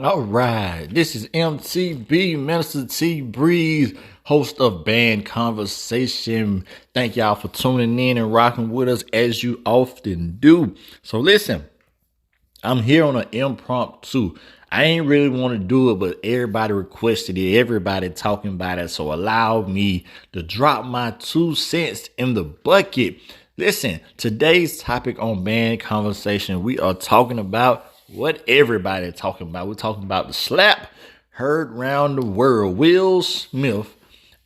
All right, this is MTB Minister T Breeze, host of Band Conversation. Thank y'all for tuning in and rocking with us as you often do. So listen, I'm here on an impromptu. I ain't really want to do it, but everybody requested it. Everybody talking about it. So allow me to drop my 2 cents in the bucket. Listen, today's topic on Band Conversation, we are talking about what everybody talking about. We're talking about the slap heard round the world. Will Smith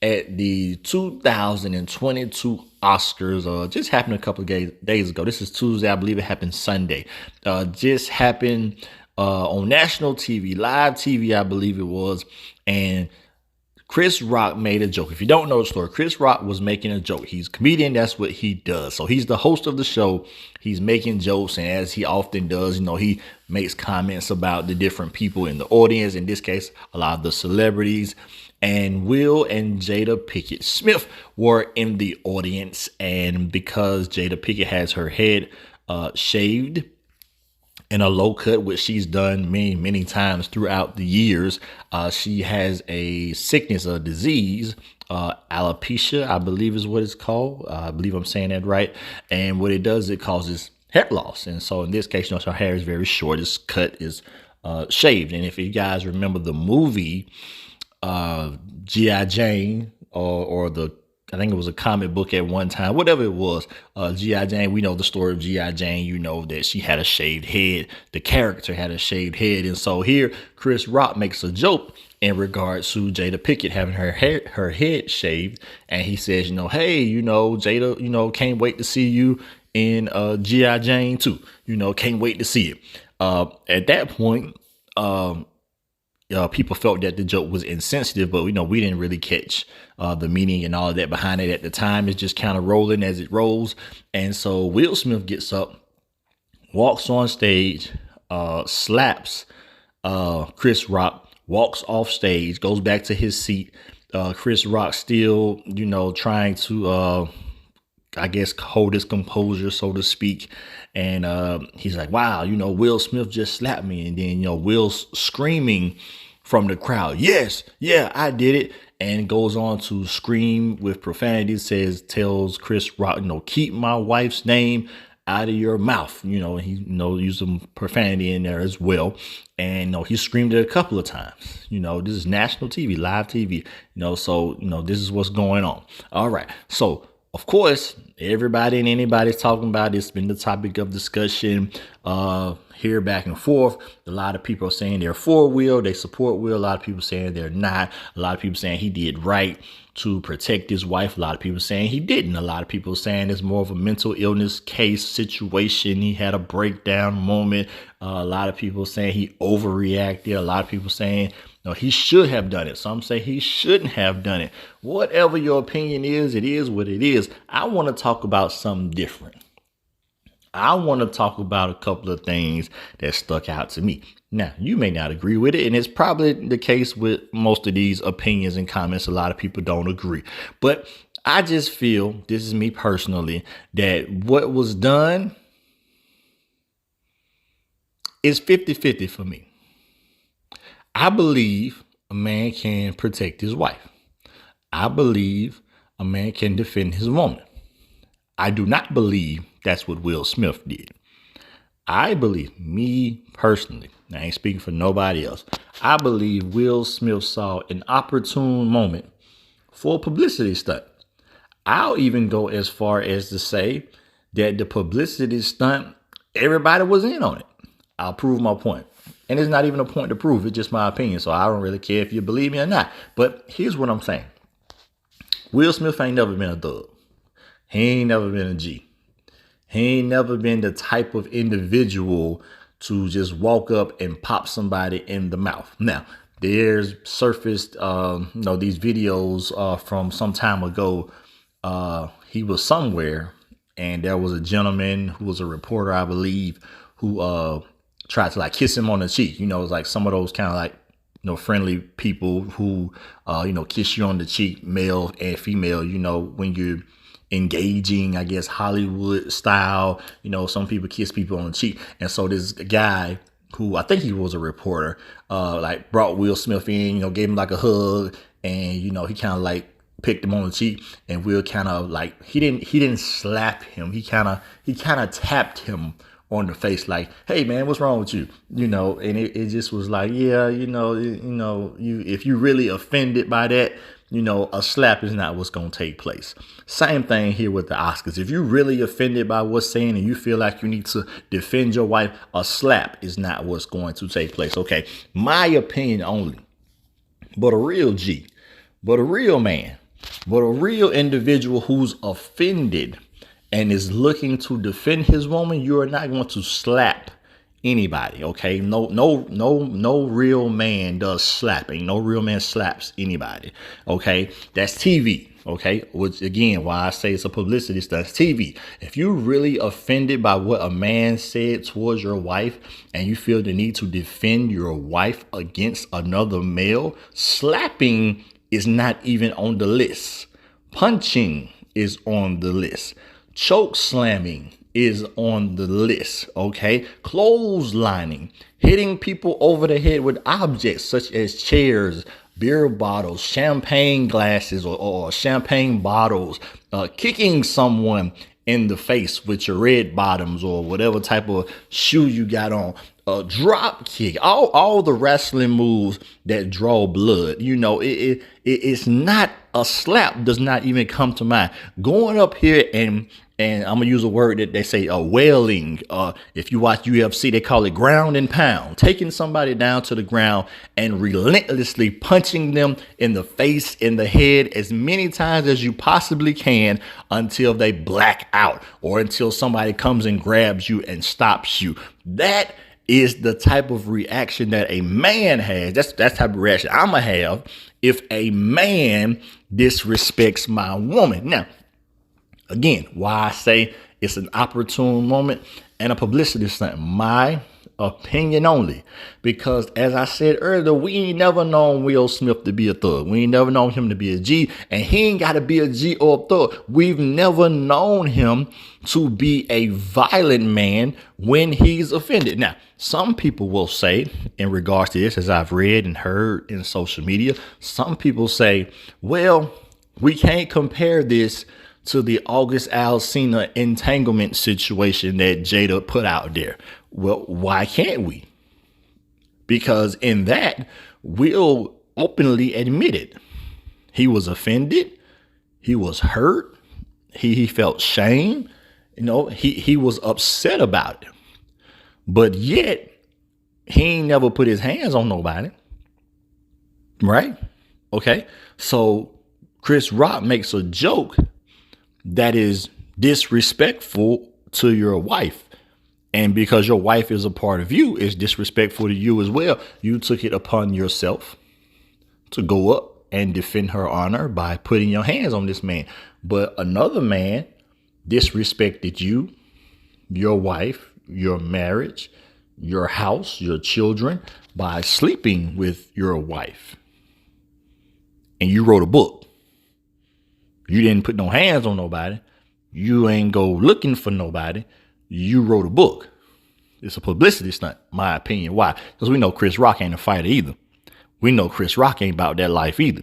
at the 2022 Oscars. Just happened a couple of days ago. This is Tuesday. I believe it happened Sunday. Just happened on national TV, live TV, I believe it was. And Chris Rock made a joke. If you don't know the story, Chris Rock was making a joke. He's a comedian. That's what he does. So he's the host of the show. He's making jokes. And as he often does, he makes comments about the different people in the audience. In this case, a lot of the celebrities. And Will and Jada Pinkett Smith were in the audience. And because Jada Pinkett has her head shaved in a low cut, which she's done many times throughout the years, she has a sickness, a disease, alopecia, I believe is what it's called. I believe I'm saying that right. And what it does, it causes hair loss. And so in this case, her hair is very short. This cut is shaved. And if you guys remember the movie G.I. Jane, or I think it was a comic book at one time, whatever it was, G.I. Jane, we know the story of G.I. Jane. You know that she had a shaved head. The character had a shaved head. And so here, Chris Rock makes a joke in regards to Jada Pinkett having her head shaved. And he says, hey, Jada, can't wait to see you in G.I. Jane 2. Can't wait to see it. At that point, people felt that the joke was insensitive, but we didn't really catch the meaning and all of that behind it at the time. It's just kind of rolling as it rolls. And so Will Smith gets up, walks on stage, slaps Chris Rock, walks off stage, goes back to his seat. Chris Rock still, trying to I guess hold his composure, so to speak. And he's like, wow, Will Smith just slapped me. And then, Will's screaming from the crowd, yes, yeah, I did it. And goes on to scream with profanity, tells Chris Rock, keep my wife's name out of your mouth. He, used some profanity in there as well. And, he screamed it a couple of times. This is national TV, live TV, so, this is what's going on. All right. So, of course, everybody and anybody's talking about it. It's been the topic of discussion here back and forth. A lot of people are saying they're for Will, they support Will. A lot of people saying they're not. A lot of people saying he did right to protect his wife. A lot of people saying he didn't. A lot of people saying it's more of a mental illness case situation. He had a breakdown moment. A lot of people saying he overreacted. A lot of people saying no, he should have done it. Some say he shouldn't have done it. Whatever your opinion is, it is what it is. I want to talk about something different. I want to talk about a couple of things that stuck out to me. Now, you may not agree with it, and it's probably the case with most of these opinions and comments. A lot of people don't agree. But I just feel, this is me personally, that what was done is 50-50 for me. I believe a man can protect his wife. I believe a man can defend his woman. I do not believe that's what Will Smith did. I believe, me personally, I ain't speaking for nobody else, I believe Will Smith saw an opportune moment for a publicity stunt. I'll even go as far as to say that the publicity stunt, everybody was in on it. I'll prove my point. And it's not even a point to prove. It's just my opinion. So I don't really care if you believe me or not. But here's what I'm saying. Will Smith ain't never been a thug. He ain't never been a G. He ain't never been the type of individual to just walk up and pop somebody in the mouth. Now, there's surfaced, these videos from some time ago. He was somewhere and there was a gentleman who was a reporter, I believe, who tried to kiss him on the cheek. It's like some of those kind of friendly people who, kiss you on the cheek, male and female, when you're engaging, I guess, Hollywood style. Some people kiss people on the cheek. And so this guy who I think he was a reporter, like brought Will Smith in, gave him like a hug, and he kind of like picked him on the cheek, and Will kind of like he didn't slap him. He kind of tapped him on the face, like, "Hey man, what's wrong with you?" And it just was like, yeah, you if you really offended by that, a slap is not what's going to take place. Same thing here with the Oscars. If you're really offended by what's saying and you feel like you need to defend your wife, a slap is not what's going to take place. Okay, my opinion only. But a real G, but a real man, but a real individual who's offended and is looking to defend his woman, you are not going to slap anybody. Okay, no real man does slapping. No real man slaps anybody. Okay, that's TV. Okay, which again, why I say it's a publicity stunt. It's TV. If you're really offended by what a man said towards your wife and you feel the need to defend your wife against another male, slapping is not even on the list. Punching is on the list. Choke slamming is on the list. Okay, clotheslining, hitting people over the head with objects such as chairs, beer bottles, champagne glasses, or champagne bottles, kicking someone in the face with your red bottoms or whatever type of shoe you got on, drop kick, all the wrestling moves that draw blood. It's not a slap, does not even come to mind. Going up here and I'm gonna use a word that they say, wailing. If you watch UFC, they call it ground and pound. Taking somebody down to the ground and relentlessly punching them in the face, in the head, as many times as you possibly can until they black out or until somebody comes and grabs you and stops you. That is the type of reaction that a man has. That's the type of reaction I'm gonna have if a man disrespects my woman. Now, again, why I say it's an opportune moment and a publicity stunt. My opinion only. Because as I said earlier, we ain't never known Will Smith to be a thug. We ain't never known him to be a G. And he ain't got to be a G or a thug. We've never known him to be a violent man when he's offended. Now, some people will say, in regards to this, as I've read and heard in social media, some people say, well, we can't compare this to the August Alsina entanglement situation that Jada put out there. Well, why can't we? Because in that, Will openly admitted he was offended, he was hurt, he felt shame, he was upset about it. But yet, he ain't never put his hands on nobody. Right? Okay. So Chris Rock makes a joke that is disrespectful to your wife. And because your wife is a part of you, it's disrespectful to you as well. You took it upon yourself to go up and defend her honor by putting your hands on this man. But another man disrespected you, your wife, your marriage, your house, your children by sleeping with your wife. And you wrote a book. You didn't put no hands on nobody. You ain't go looking for nobody. You wrote a book. It's a publicity stunt, my opinion. Why? Because we know Chris Rock ain't a fighter either. We know Chris Rock ain't about that life either.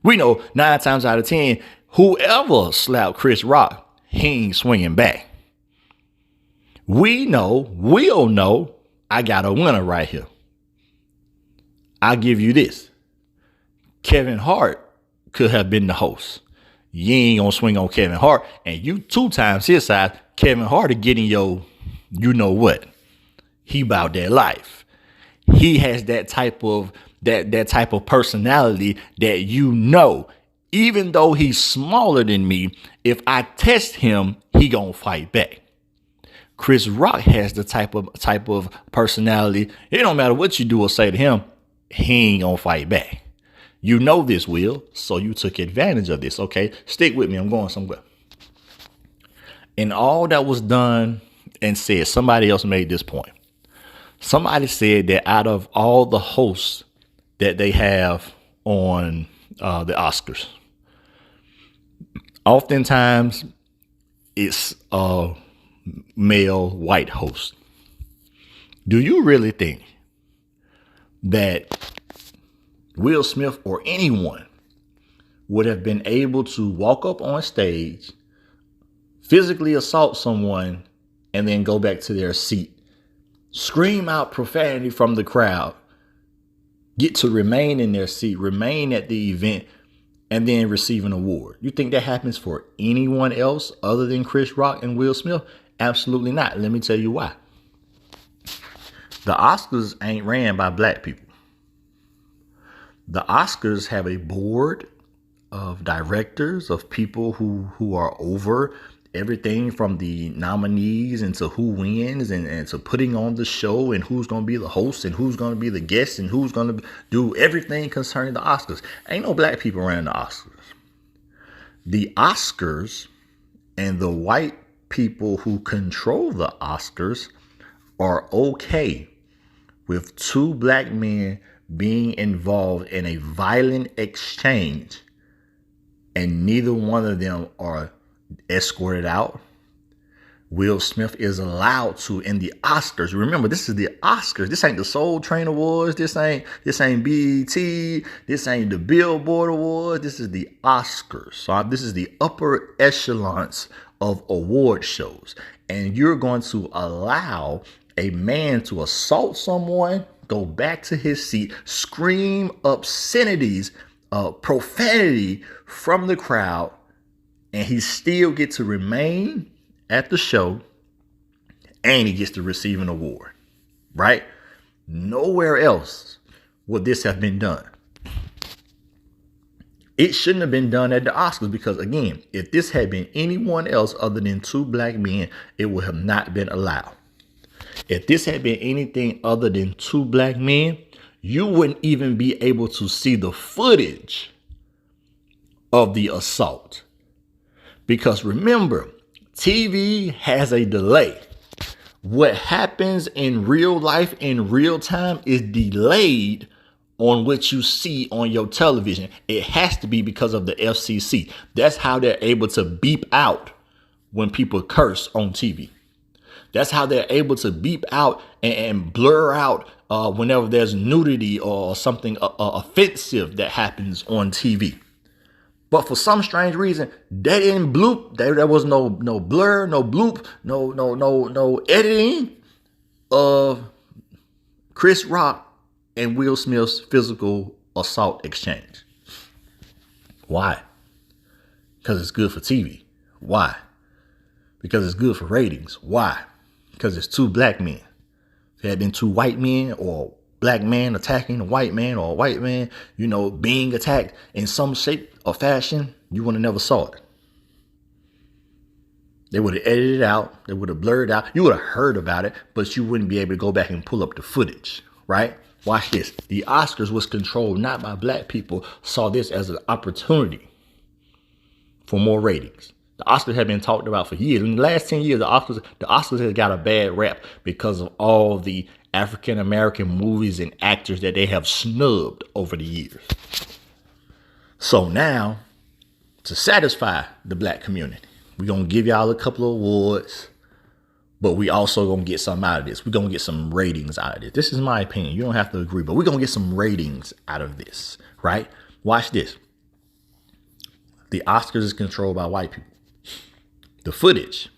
We know 9 times out of 10, whoever slapped Chris Rock, he ain't swinging back. We'll know I got a winner right here. I'll give you this. Kevin Hart could have been the host. You ain't gonna swing on Kevin Hart, and you 2 times his size. Kevin Hart is getting your, you know what? He about that life. He has that type of personality that even though he's smaller than me, if I test him, he gonna fight back. Chris Rock has the type of personality. It don't matter what you do or say to him, he ain't gonna fight back. You know this, Will, so you took advantage of this, okay? Stick with me, I'm going somewhere. And all that was done and said, somebody else made this point. Somebody said that out of all the hosts that they have on the Oscars, oftentimes it's a male white host. Do you really think that Will Smith or anyone would have been able to walk up on stage, physically assault someone, and then go back to their seat, scream out profanity from the crowd, get to remain in their seat, remain at the event, and then receive an award? You think that happens for anyone else other than Chris Rock and Will Smith? Absolutely not. Let me tell you why. The Oscars ain't ran by black people. The Oscars have a board of directors, of people who are over everything from the nominees and to who wins and to putting on the show and who's going to be the host and who's going to be the guest and who's going to do everything concerning the Oscars. Ain't no black people running the Oscars. The Oscars and the white people who control the Oscars are okay with two black men being involved in a violent exchange and neither one of them are escorted out. Will Smith is allowed to in the Oscars. Remember, this is the Oscars. This ain't the Soul Train Awards. This ain't BET. This ain't the Billboard Awards. This is the Oscars. So this is the upper echelons of award shows. And you're going to allow a man to assault someone, go back to his seat, scream obscenities, profanity from the crowd, and he still gets to remain at the show, and he gets to receive an award, right? Nowhere else would this have been done. It shouldn't have been done at the Oscars because, again, if this had been anyone else other than two black men, it would have not been allowed. If this had been anything other than two black men, you wouldn't even be able to see the footage of the assault. Because remember, TV has a delay. What happens in real life in real time is delayed on what you see on your television. It has to be because of the FCC. That's how they're able to beep out when people curse on TV. That's how they're able to beep out and blur out whenever there's nudity or something offensive that happens on TV. But for some strange reason, they didn't bloop. There was no blur, no bloop, no editing of Chris Rock and Will Smith's physical assault exchange. Why? Because it's good for TV. Why? Because it's good for ratings. Why? Because it's two black men. If it had been two white men or black man attacking a white man or a white man, being attacked in some shape or fashion, you would have never saw it. They would have edited it out. They would have blurred out. You would have heard about it, but you wouldn't be able to go back and pull up the footage, right? Watch this. The Oscars was controlled not by black people, saw this as an opportunity for more ratings. The Oscars have been talked about for years. In the last 10 years, the Oscars has got a bad rap because of all the African-American movies and actors that they have snubbed over the years. So now, to satisfy the black community, we're going to give y'all a couple of awards, but we also going to get something out of this. We're going to get some ratings out of this. This is my opinion. You don't have to agree, but we're going to get some ratings out of this, right? Watch this. The Oscars is controlled by white people. The footage,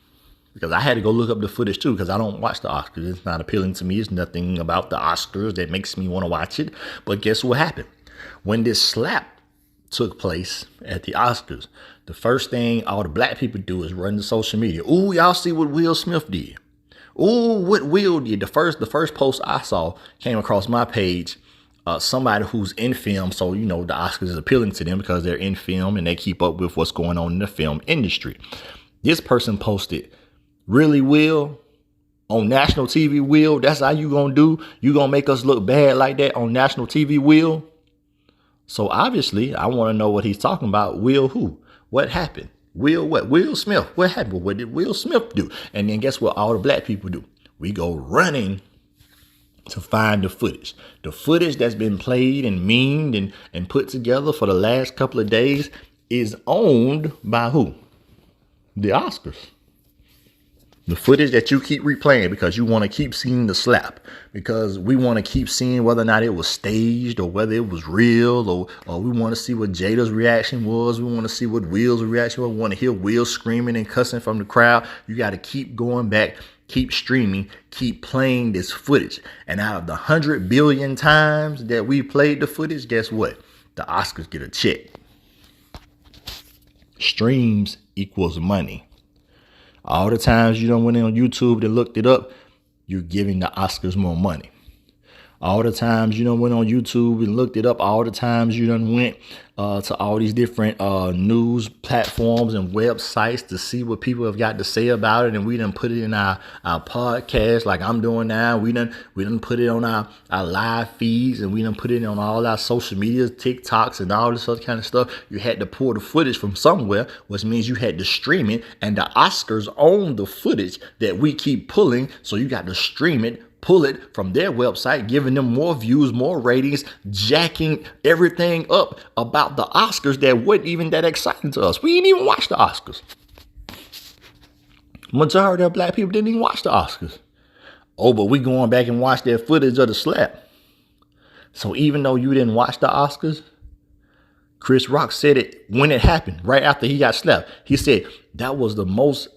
because I had to go look up the footage too, because I don't watch the Oscars. It's not appealing to me. It's nothing about the Oscars that makes me want to watch it. But guess what happened? When this slap took place at the Oscars, the first thing all the black people do is run to social media. Ooh, y'all see what Will Smith did. Ooh, what Will did. The first post I saw came across my page. Somebody who's in film. So, the Oscars is appealing to them because they're in film and they keep up with what's going on in the film industry. This person posted, really, Will? On national TV, Will? That's how you gonna do? You gonna make us look bad like that on national TV, Will? So obviously, I want to know what he's talking about. Will who? What happened? Will what? Will Smith. What happened? What did Will Smith do? And then guess what all the black people do? We go running to find the footage. The footage that's been played and memed and put together for the last couple of days is owned by who? The Oscars. The footage that you keep replaying because you want to keep seeing the slap, because we want to keep seeing whether or not it was staged or whether it was real, or we want to see what Jada's reaction was. We want to see what Will's reaction was. We want to hear Will screaming and cussing from the crowd. You got to keep going back, keep streaming, keep playing this footage. And out of the 100 billion times that we played the footage, guess what? The Oscars get a check. Streams equals money. All the times you done went in on YouTube and looked it up, you're giving the Oscars more money. All the times you done went on YouTube and looked it up, all the times you done went to all these different news platforms and websites to see what people have got to say about it, and we done put it in our podcast like I'm doing now. We done put it on our live feeds, and we done put it on all our social media, TikToks and all this other kind of stuff. You had to pull the footage from somewhere, which means you had to stream it, and the Oscars own the footage that we keep pulling, so you got to stream it, pull it from their website, giving them more views, more ratings, jacking everything up about the Oscars that wasn't even that exciting to us. We didn't even watch the Oscars. Majority of black people didn't even watch the Oscars. Oh, but we going back and watch their footage of the slap. So even though you didn't watch the Oscars, Chris Rock said it when it happened, right after he got slapped. He said that was the most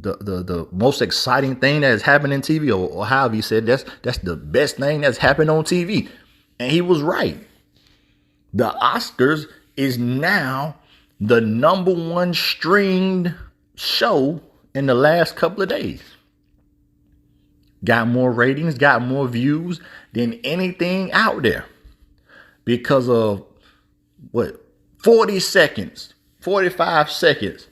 the most exciting thing that has happened in TV, or however he said that's the best thing that's happened on TV. And he was right. The Oscars is now the #1 streamed show in the last couple of days. Got more ratings, got more views than anything out there because of 40 seconds, 45 seconds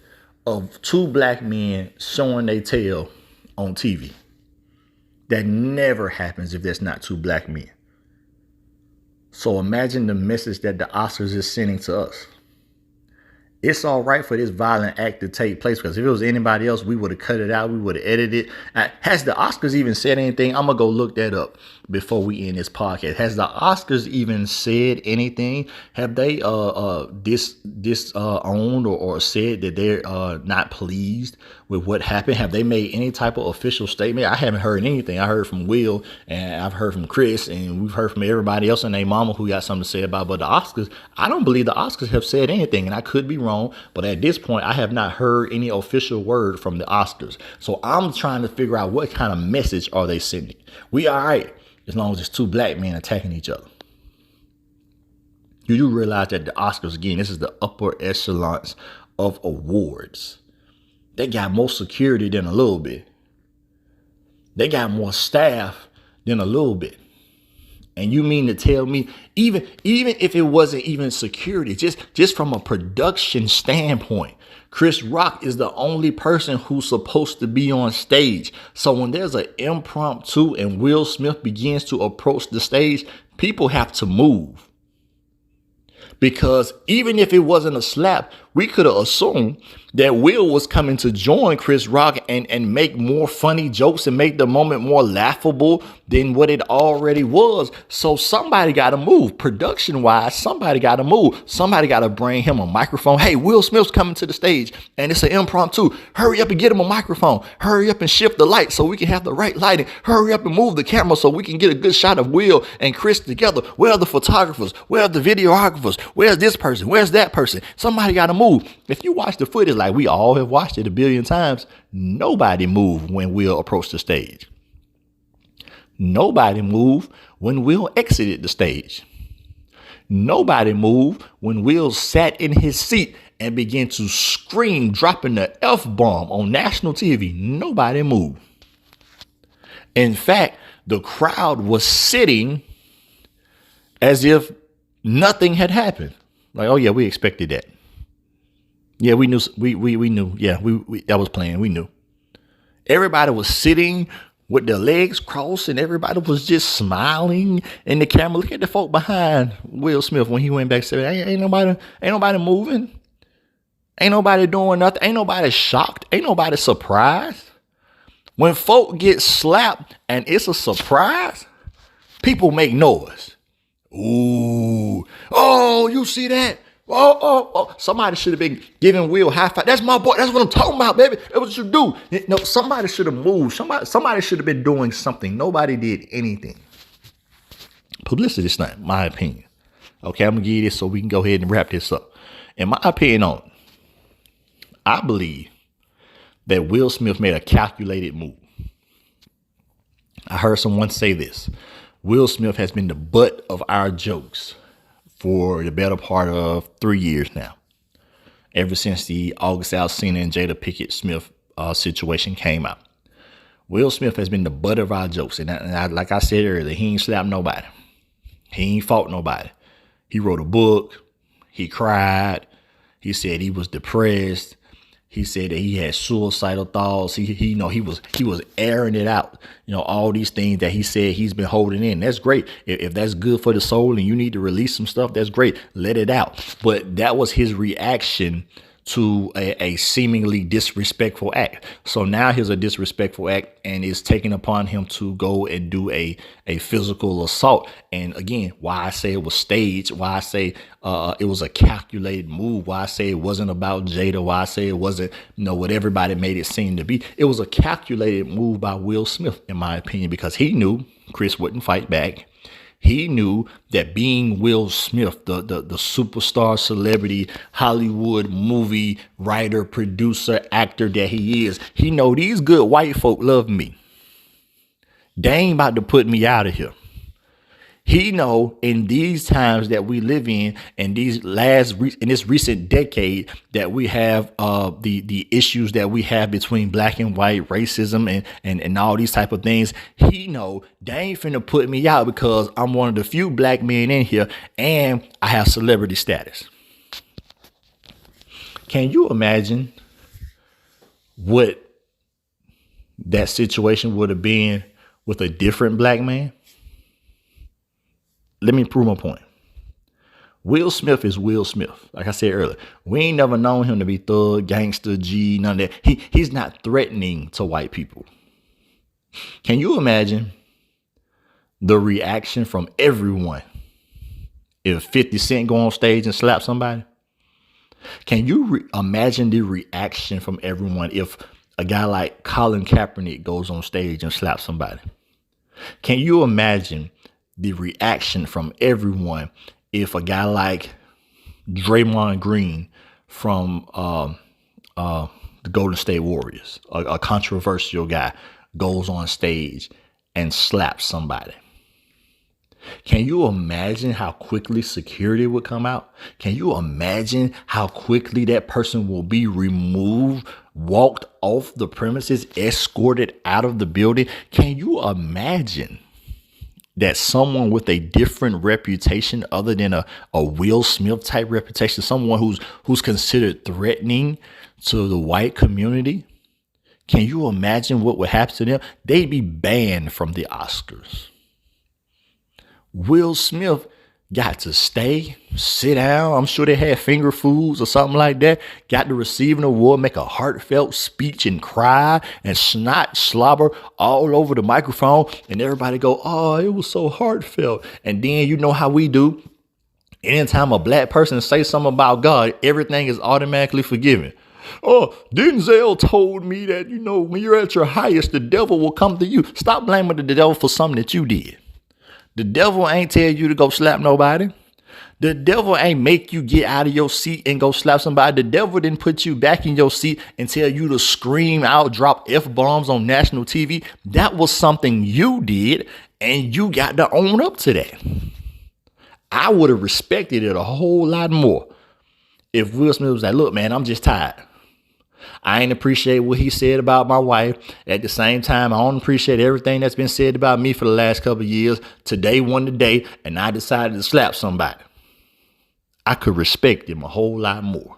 of two black men showing their tail on TV. That never happens if there's not two black men. So imagine the message that the Oscars is sending to us. It's all right for this violent act to take place, because if it was anybody else, we would have cut it out. We would have edited it. Has the Oscars even said anything? I'm going to go look that up before we end this podcast. Has the Oscars even said anything? Have they disowned or said that they're not pleased with what happened? Have they made any type of official statement? I haven't heard anything. I heard from Will, and I've heard from Chris, and we've heard from everybody else and their mama who got something to say about it. But the Oscars, I don't believe the Oscars have said anything, and I could be wrong. But at this point, I have not heard any official word from the Oscars. So I'm trying to figure out what kind of message are they sending. We all right as long as it's two black men attacking each other. You do realize that the Oscars, again, this is the upper echelons of awards. They got more security than a little bit. They got more staff than a little bit. And you mean to tell me, even if it wasn't even security, just from a production standpoint, Chris Rock is the only person who's supposed to be on stage. So when there's an impromptu and Will Smith begins to approach the stage, people have to move. Because even if it wasn't a slap, we could have assumed that Will was coming to join Chris Rock and make more funny jokes and make the moment more laughable than what it already was. So somebody got to move. Production wise, somebody got to move. Somebody got to bring him a microphone. Hey, Will Smith's coming to the stage and it's an impromptu. Hurry up and get him a microphone. Hurry up and shift the light so we can have the right lighting. Hurry up and move the camera so we can get a good shot of Will and Chris together. Where are the photographers? Where are the videographers? Where's this person? Where's that person? Somebody got to move. If you watch the footage like we all have watched it a billion times, nobody moved when Will approached the stage. Nobody moved when Will exited the stage. Nobody moved when Will sat in his seat and began to scream, dropping the F-bomb on national TV. Nobody moved. In fact, the crowd was sitting as if nothing had happened. Like, oh yeah, we expected that. Yeah, we knew. We knew. Yeah, that was planned. We knew. Everybody was sitting with their legs crossed, and everybody was just smiling in the camera. Look at the folk behind Will Smith when he went back. Said, ain't nobody moving. Ain't nobody doing nothing. Ain't nobody shocked. Ain't nobody surprised. When folk get slapped and it's a surprise, people make noise. Ooh, oh, you see that? Somebody should have been giving Will high five. That's my boy. That's what I'm talking about, baby. That's what you do. No, somebody should have moved. Somebody should have been doing something. Nobody did anything. Publicity stunt, my opinion. Okay, I'm gonna give you this so we can go ahead and wrap this up. In my opinion on it, I believe that Will Smith made a calculated move. I heard someone say this. Will Smith has been the butt of our jokes for the better part of 3 years now. Ever since the August Alsina and Jada Pinkett Smith situation came out. Will Smith has been the butt of our jokes. And like I said earlier, he ain't slapped nobody. He ain't fought nobody. He wrote a book. He cried. He said he was depressed. He said that he had suicidal thoughts. He was airing it out. All these things that he said he's been holding in. That's great. If that's good for the soul and you need to release some stuff, that's great. Let it out. But that was his reaction to a seemingly disrespectful act. So now here's a disrespectful act and it's taken upon him to go and do a physical assault. And again, why I say it was staged, why I say it was a calculated move, why I say it wasn't about Jada, why I say it wasn't, what everybody made it seem to be. It was a calculated move by Will Smith, in my opinion, because he knew Chris wouldn't fight back. He knew that being Will Smith, the superstar, celebrity, Hollywood movie writer, producer, actor that he is, he know these good white folk love me. They ain't about to put me out of here. He know in these times that we live in this recent decade that we have the issues that we have between black and white, racism and all these type of things. He know they ain't finna put me out because I'm one of the few black men in here and I have celebrity status. Can you imagine what that situation would have been with a different black man? Let me prove my point. Will Smith is Will Smith. Like I said earlier, we ain't never known him to be thug, gangster, G, none of that. He's not threatening to white people. Can you imagine the reaction from everyone if 50 Cent go on stage and slap somebody? Can you imagine the reaction from everyone if a guy like Colin Kaepernick goes on stage and slaps somebody? Can you imagine the reaction from everyone if a guy like Draymond Green from the Golden State Warriors, a controversial guy, goes on stage and slaps somebody? Can you imagine how quickly security would come out? Can you imagine how quickly that person will be removed, walked off the premises, escorted out of the building? Can you imagine that someone with a different reputation other than a Will Smith type reputation, someone who's considered threatening to the white community, can you imagine what would happen to them? They'd be banned from the Oscars. Will Smith got to stay, sit down. I'm sure they had finger foods or something like that. Got to receive an award, make a heartfelt speech and cry and snot slobber all over the microphone. And everybody go, oh, it was so heartfelt. And then you know how we do. Anytime a black person say something about God, everything is automatically forgiven. Oh, Denzel told me that, when you're at your highest, the devil will come to you. Stop blaming the devil for something that you did. The devil ain't tell you to go slap nobody. The devil ain't make you get out of your seat and go slap somebody. The devil didn't put you back in your seat and tell you to scream out, drop F-bombs on national TV. That was something you did, and you got to own up to that. I would have respected it a whole lot more if Will Smith was like, look, man, I'm just tired. I ain't appreciate what he said about my wife. At the same time, I don't appreciate everything that's been said about me for the last couple of years. Today, one today, and I decided to slap somebody. I could respect him a whole lot more.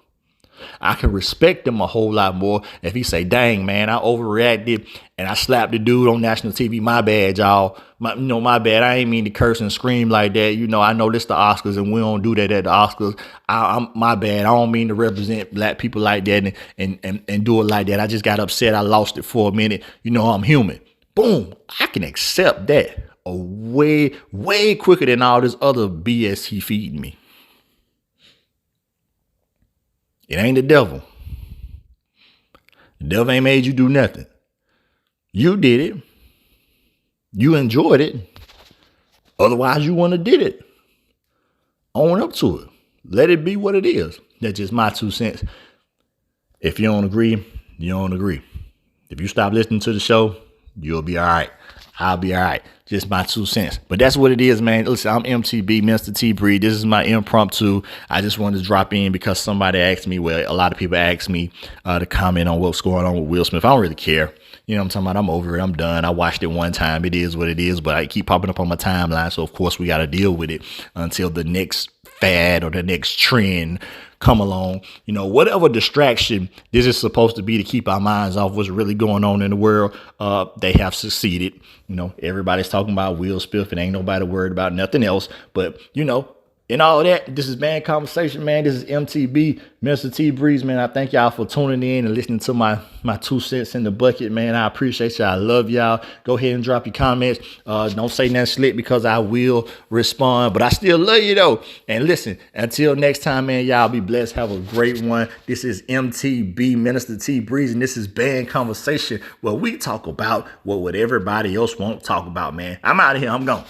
I can respect him a whole lot more if he say, dang, man, I overreacted and I slapped the dude on national TV. My bad, y'all. My bad. I ain't mean to curse and scream like that. I know this the Oscars and we don't do that at the Oscars. I'm my bad. I don't mean to represent black people like that and do it like that. I just got upset. I lost it for a minute. I'm human. Boom. I can accept that way, way quicker than all this other BS he feeding me. It ain't the devil. The devil ain't made you do nothing. You did it. You enjoyed it. Otherwise, you wouldn't have did it. Own up to it. Let it be what it is. That's just my 2 cents. If you don't agree, you don't agree. If you stop listening to the show, you'll be all right. I'll be all right. Just my 2 cents. But that's what it is, man. Listen, I'm MTB Minister T Breeze. This is my impromptu. I just wanted to drop in because somebody asked me, well, a lot of people asked me to comment on what's going on with Will Smith. I don't really care. You know what I'm talking about? I'm over it. I'm done. I watched it one time. It is what it is. But I keep popping up on my timeline. So, of course, we got to deal with it until the next fad or the next trend come along. You know, whatever distraction this is supposed to be to keep our minds off what's really going on in the world, they have succeeded. You know, everybody's talking about Will Smith and ain't nobody worried about nothing else. But, you know, in all of that, this is Band Conversation, man. This is MTB, Minister T Breeze, man. I thank y'all for tuning in and listening to my 2 cents in the bucket, man. I appreciate y'all. I love y'all. Go ahead and drop your comments. Don't say nothing slick because I will respond, but I still love you, though. And listen, until next time, man, y'all be blessed. Have a great one. This is MTB, Minister T Breeze, and this is Band Conversation, where we talk about what would everybody else won't talk about, man. I'm out of here. I'm gone.